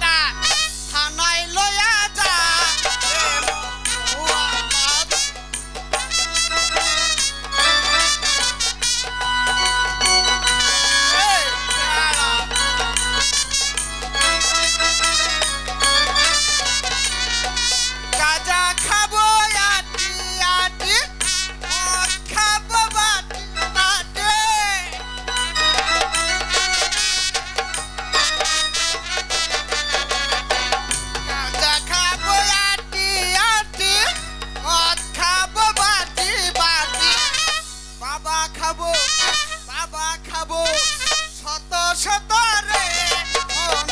বেটা থানায় লয়া যা গাজা খাবো আটি আটি মদ খাবো বাটি বাটি গাজা খাবো আটি আটি মদ খাবো বাটি বাটি বাবা খাবো শত শত রে মন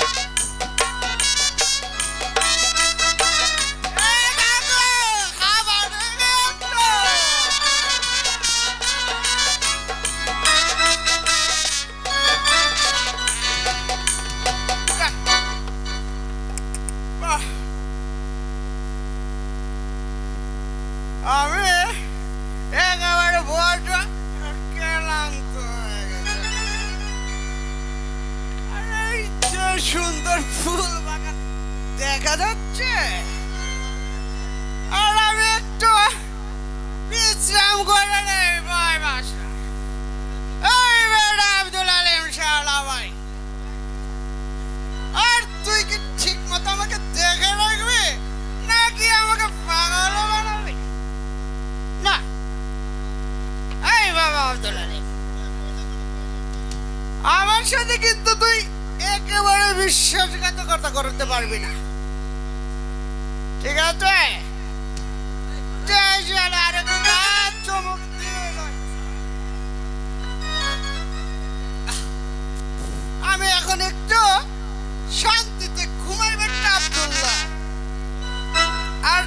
আমি একেবারে বড় ক্লান্ত হয়ে গেছে। আরে এই যে সুন্দর ফুল বাগান দেখা যাচ্ছে আর আমি একটু বিশ্রাম করে নেই ভাই বাসা। এই বেটা আব্দুল আলিম শালা ভাই, আর তুই কি ঠিক মতো আমাকে দেখে রাখবি নাকি আমাকে পাগল বানাবি? না, এই বাবা আব্দুল আলিম, আমার সাথে কিন্তু তুই একেবারে বিশ্বাসঘাতকতা করতে পারবি না, ঠিক আছে? চমক দিয়ে আমি এখন একটু শান্তিতে ঘুমাই বেটা আব্দুল্লাহ। আর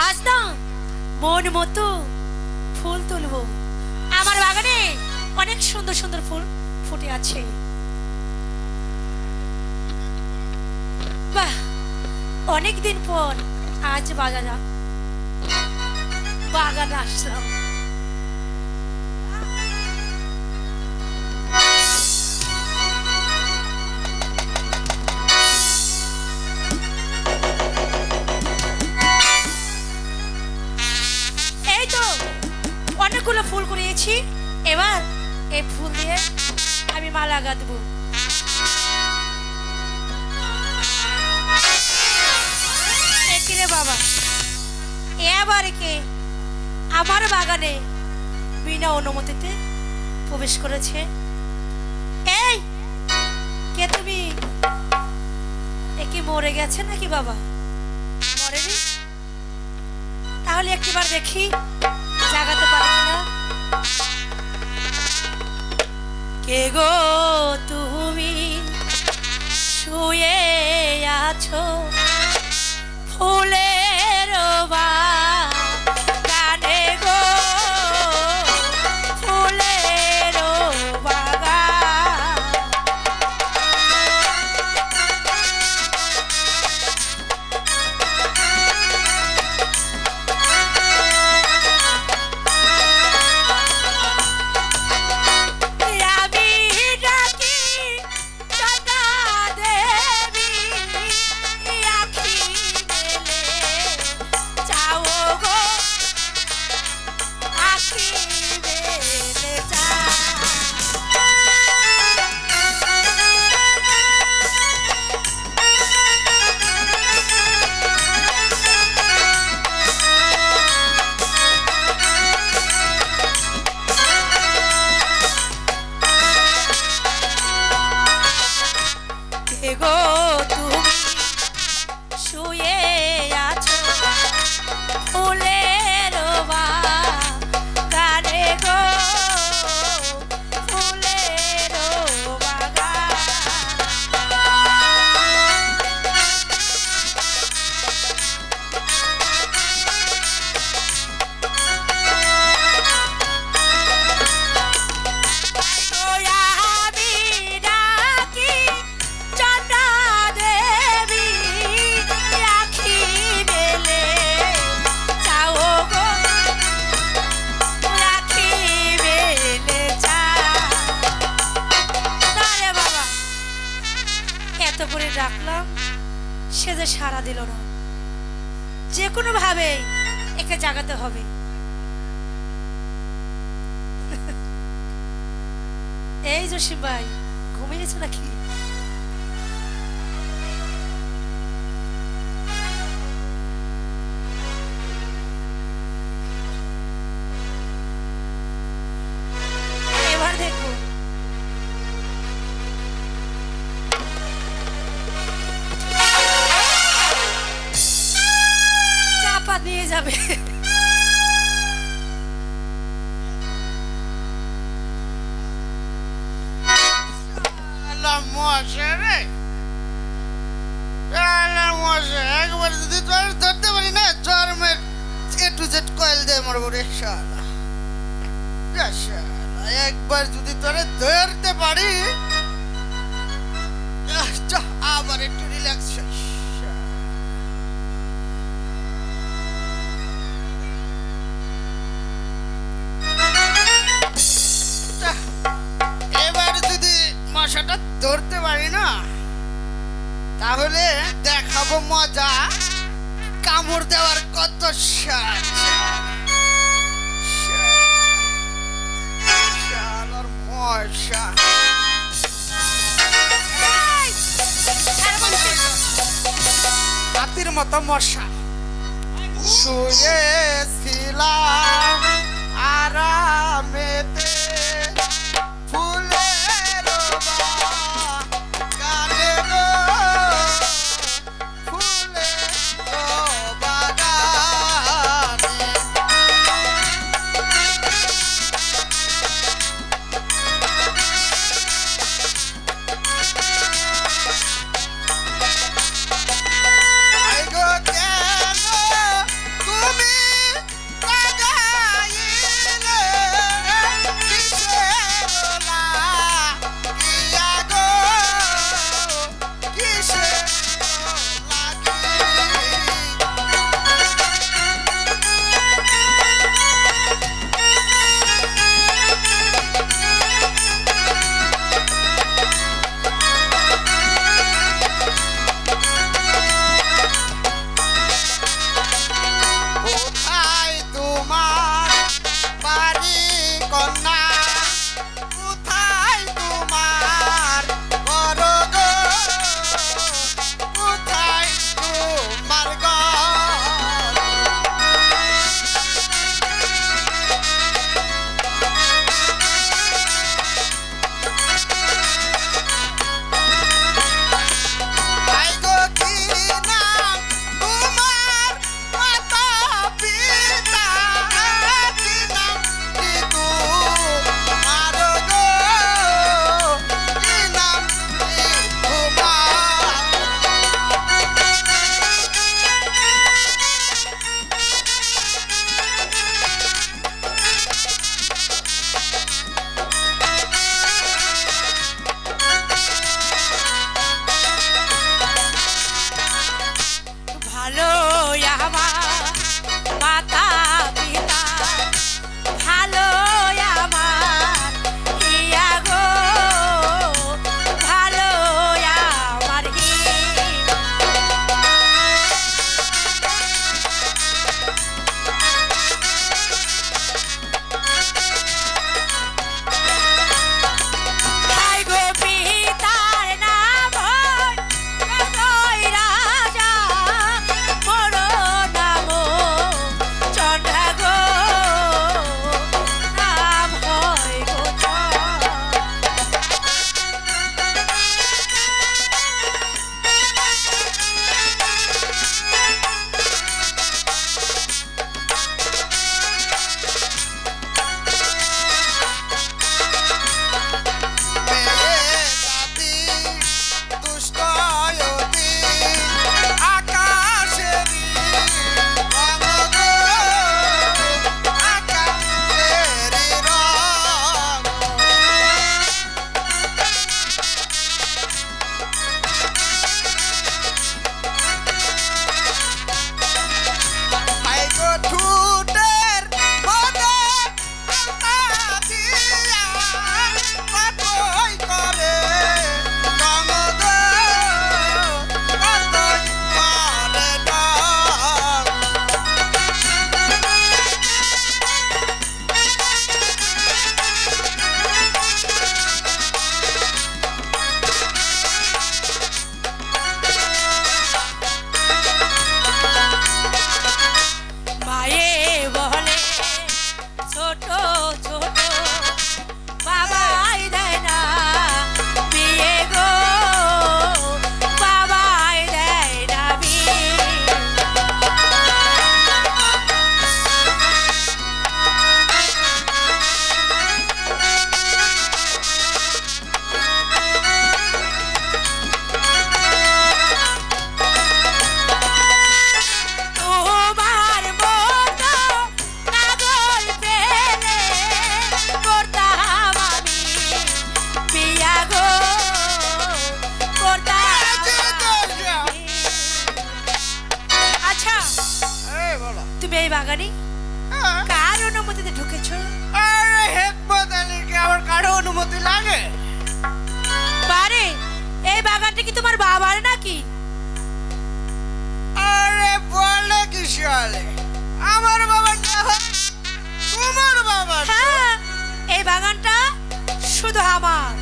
আজ না মন মতো ফুল তুলবো। আমার বাগানে অনেক সুন্দর সুন্দর ফুল ফুটে আছে। বাহ, অনেকদিন পর আজ বাগানে আসলাম। এই তো অনেকগুলো ফুল কুড়িয়েছি, এবার এই ফুল দিয়ে আমি মালা গাঁথবো। রে বাবা, এবার কে আমার বাগানে বিনা অনুমতিতে প্রবেশ করেছে? এই কে তুমি? একে মরে গেছে নাকি বাবা? মরেনি? তাহলে একটিবার দেখি জাগাতে পারি কিনা। কে গো তুমি শুয়ে আছো ফুলের বাগানে গো, ফুলের বাগান। আমি ডাকি দাদা দেবী আখি মেলে চাও যে সাড়া দিল না, যে কোনো ভাবে একে জাগাতে হবে। এই জসিম ভাই ঘুমিয়েছে নাকি? এবার দেখবো চাপা নিয়ে যাবে। শালা মশা রে, শালা মশা, একবার যদি তোর ধরতে পারি না চরমের A to Z কয়েল দিয়ে মরবো রে শালা। যা শালা, একবার যদি তোরে ধরতে পারি, যা আবার একটু রিল্যাক্স। এবার যদি মশাটা ধরতে পারি না, তাহলে দেখাবো মজা, কামড় দেওয়ার কত স্বাদ। শালার মশা, হাতির মতো মশা। শুয়েছিলাম আরামেতে, ফুলের বাগানে গো, ফুলের বাগানে। আই গো কেন তুমি লাগে? বারে এই বাগানটা কি তোমার বাবার নাকি? আরে বলে কি শালে, আমার বাবা না হয় তোমার বাবা। হ্যাঁ, এই বাগানটা শুধু আমার।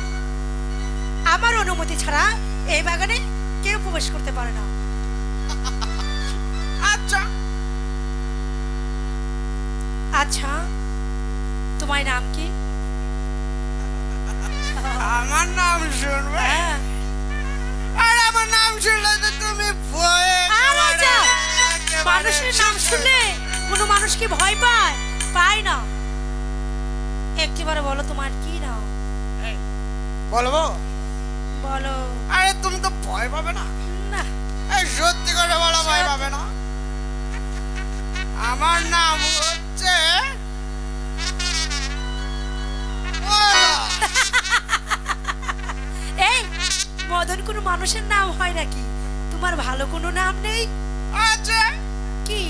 আমার অনুমতি ছাড়া এই বাগানে কেউ প্রবেশ করতে পারে না। আচ্ছা আচ্ছা, তোমার নাম কি? আমার নাম শুনবে? হ্যাঁ। আর আমার নাম শুনলে তো তুমি ভয়ে আরে যা, একেবারে মানুষের নাম শুনলে কোনো মানুষ কি ভয় পায়? পায় না। একেবারে বলো তোমার কি নাম? এই, বলবো? বলো। আরে তুমি তো ভয় পাবে না? না। এই সত্যি করে বলো, ভয় সত্যি। পাবে না? আমার নাম হচ্ছে এই মদন কোনো মানুষের নাম হয় নাকি? তোমার ভালো কোনো নাম নেই? আছে। কি?